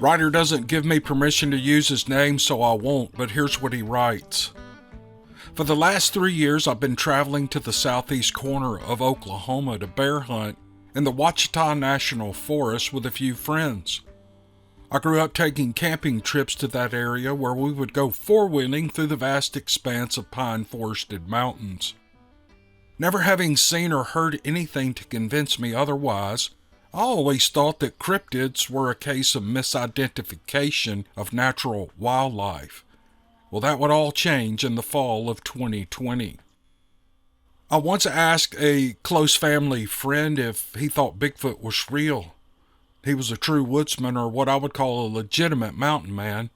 Writer doesn't give me permission to use his name, so I won't, but here's what he writes. For the last 3 years, I've been traveling to the southeast corner of Oklahoma to bear hunt in the Ouachita National Forest with a few friends. I grew up taking camping trips to that area where we would go four-wheeling through the vast expanse of pine-forested mountains. Never having seen or heard anything to convince me otherwise, I always thought that cryptids were a case of misidentification of natural wildlife. Well, that would all change in the fall of 2020. I once asked a close family friend if he thought Bigfoot was real. He was a true woodsman, or what I would call a legitimate mountain man.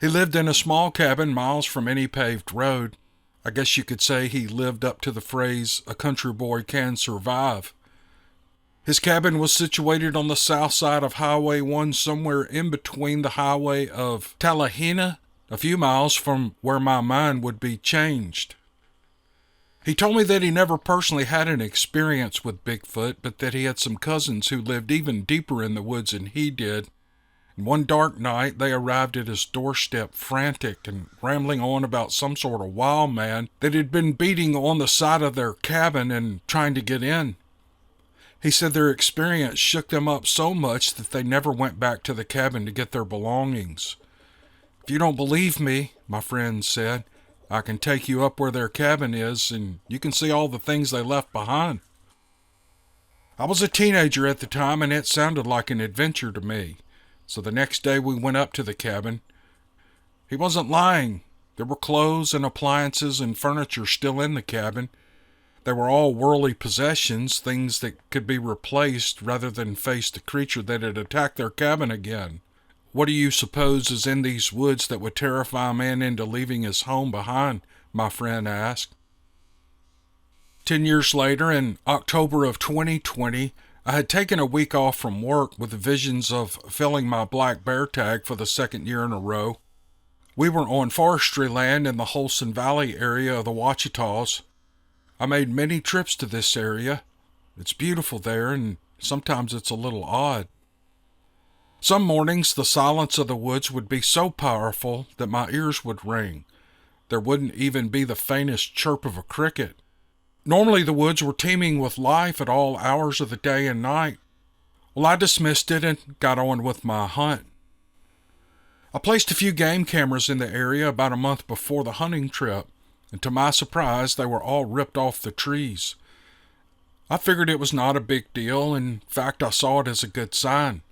He lived in a small cabin miles from any paved road. I guess you could say he lived up to the phrase, "a country boy can survive." His cabin was situated on the south side of Highway 1, somewhere in between the highway of Tallahena, a few miles from where my mind would be changed. He told me that he never personally had an experience with Bigfoot, but that he had some cousins who lived even deeper in the woods than he did. And one dark night, they arrived at his doorstep frantic and rambling on about some sort of wild man that had been beating on the side of their cabin and trying to get in. He said their experience shook them up so much that they never went back to the cabin to get their belongings. "If you don't believe me," my friend said, "I can take you up where their cabin is, and you can see all the things they left behind." I was a teenager at the time, and it sounded like an adventure to me. So the next day we went up to the cabin. He wasn't lying. There were clothes and appliances and furniture still in the cabin. They were all worldly possessions, things that could be replaced rather than face the creature that had attacked their cabin again. "What do you suppose is in these woods that would terrify a man into leaving his home behind?" my friend asked. 10 years later, in October of 2020, I had taken a week off from work with visions of filling my black bear tag for the second year in a row. We were on forestry land in the Holston Valley area of the Ouachitas. I made many trips to this area. It's beautiful there, and sometimes it's a little odd. Some mornings, the silence of the woods would be so powerful that my ears would ring. There wouldn't even be the faintest chirp of a cricket. Normally, the woods were teeming with life at all hours of the day and night. Well, I dismissed it and got on with my hunt. I placed a few game cameras in the area about a month before the hunting trip, and to my surprise, they were all ripped off the trees. I figured it was not a big deal. In fact, I saw it as a good sign.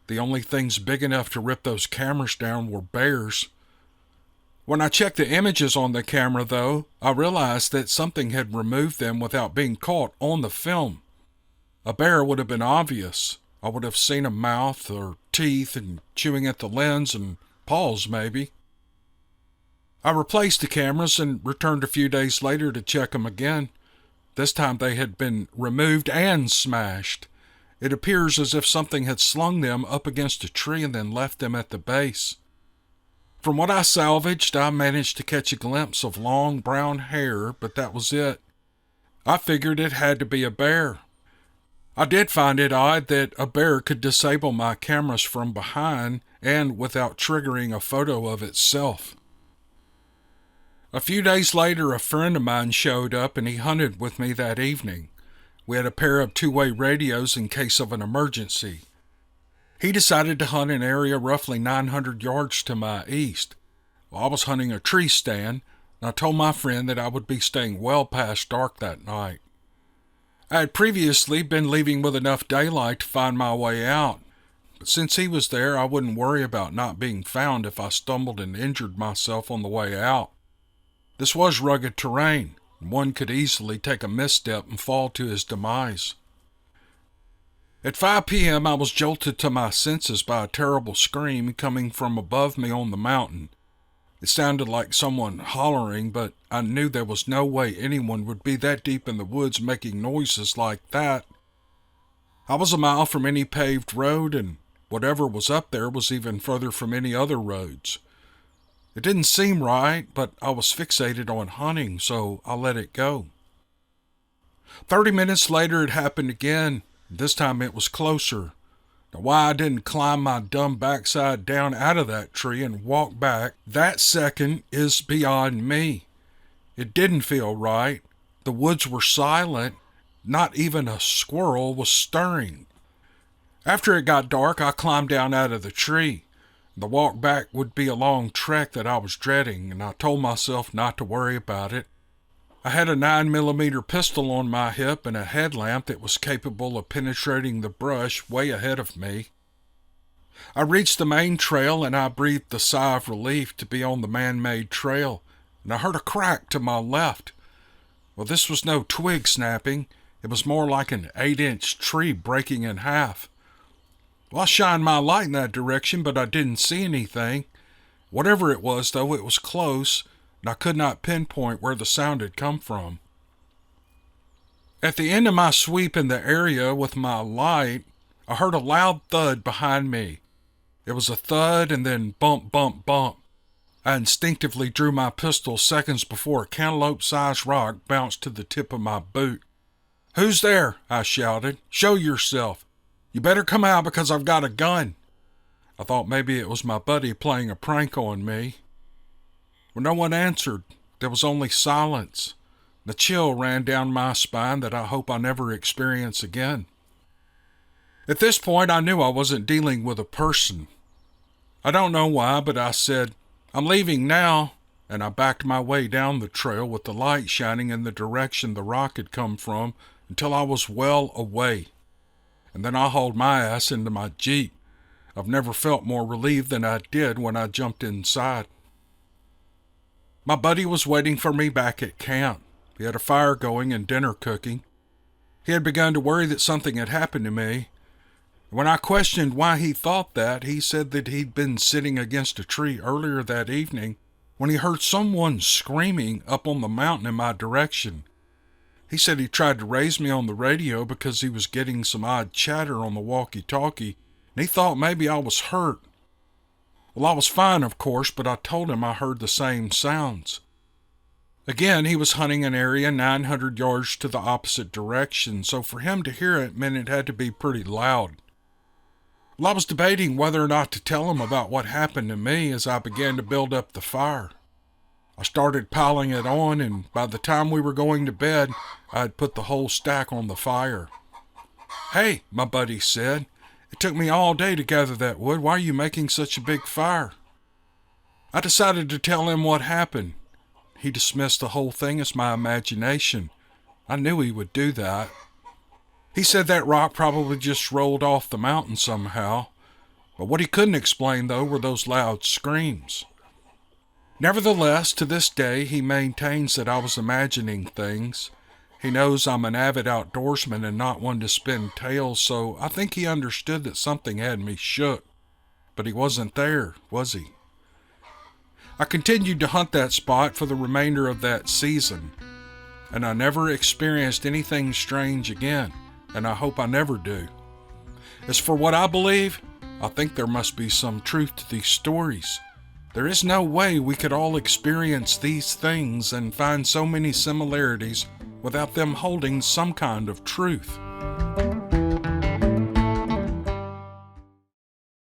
The only things big enough to rip those cameras down were bears. When I checked the images on the camera, though, I realized that something had removed them without being caught on the film. A bear would have been obvious. I would have seen a mouth or teeth and chewing at the lens and paws, maybe. I replaced the cameras and returned a few days later to check them again. This time they had been removed and smashed. It appears as if something had slung them up against a tree and then left them at the base. From what I salvaged, I managed to catch a glimpse of long brown hair, but that was it. I figured it had to be a bear. I did find it odd that a bear could disable my cameras from behind and without triggering a photo of itself. A few days later, a friend of mine showed up and he hunted with me that evening. We had a pair of two-way radios in case of an emergency. He decided to hunt an area roughly 900 yards to my east. Well, I was hunting a tree stand, and I told my friend that I would be staying well past dark that night. I had previously been leaving with enough daylight to find my way out, but since he was there, I wouldn't worry about not being found if I stumbled and injured myself on the way out. This was rugged terrain, and one could easily take a misstep and fall to his demise. At 5 p.m., I was jolted to my senses by a terrible scream coming from above me on the mountain. It sounded like someone hollering, but I knew there was no way anyone would be that deep in the woods making noises like that. I was a mile from any paved road, and whatever was up there was even further from any other roads. It didn't seem right, but I was fixated on hunting, so I let it go. 30 minutes later, it happened again. This time it was closer. Now, why I didn't climb my dumb backside down out of that tree and walk back that second is beyond me. It didn't feel right. The woods were silent. Not even a squirrel was stirring. After it got dark, I climbed down out of the tree. The walk back would be a long trek that I was dreading, and I told myself not to worry about it. I had a 9mm pistol on my hip and a headlamp that was capable of penetrating the brush way ahead of me. I reached the main trail and I breathed a sigh of relief to be on the man-made trail, and I heard a crack to my left. Well, this was no twig snapping. It was more like an 8-inch tree breaking in half. Well, I shined my light in that direction, but I didn't see anything. Whatever it was, though, it was close, and I could not pinpoint where the sound had come from. At the end of my sweep in the area with my light, I heard a loud thud behind me. It was a thud and then bump, bump, bump. I instinctively drew my pistol seconds before a cantaloupe-sized rock bounced to the tip of my boot. "Who's there?" I shouted. "Show yourself. You better come out because I've got a gun." I thought maybe it was my buddy playing a prank on me. Well, no one answered. There was only silence. The chill ran down my spine that I hope I never experience again. At this point, I knew I wasn't dealing with a person. I don't know why, but I said, "I'm leaving now," and I backed my way down the trail with the light shining in the direction the rock had come from until I was well away. And then I hauled my ass into my Jeep. I've never felt more relieved than I did when I jumped inside. My buddy was waiting for me back at camp. He had a fire going and dinner cooking. He had begun to worry that something had happened to me. When I questioned why he thought that, he said that he'd been sitting against a tree earlier that evening when he heard someone screaming up on the mountain in my direction. He said he tried to raise me on the radio because he was getting some odd chatter on the walkie-talkie, and he thought maybe I was hurt. Well, I was fine, of course, but I told him I heard the same sounds. Again, he was hunting an area 900 yards to the opposite direction, so for him to hear it meant it had to be pretty loud. Well, I was debating whether or not to tell him about what happened to me as I began to build up the fire. I started piling it on, and by the time we were going to bed, I had put the whole stack on the fire. "Hey," my buddy said, "it took me all day to gather that wood. Why are you making such a big fire?" I decided to tell him what happened. He dismissed the whole thing as my imagination. I knew he would do that. He said that rock probably just rolled off the mountain somehow. But what he couldn't explain, though, were those loud screams. Nevertheless, to this day, he maintains that I was imagining things. He knows I'm an avid outdoorsman and not one to spin tales, so I think he understood that something had me shook. But he wasn't there, was he? I continued to hunt that spot for the remainder of that season, and I never experienced anything strange again, and I hope I never do. As for what I believe, I think there must be some truth to these stories. There is no way we could all experience these things and find so many similarities without them holding some kind of truth.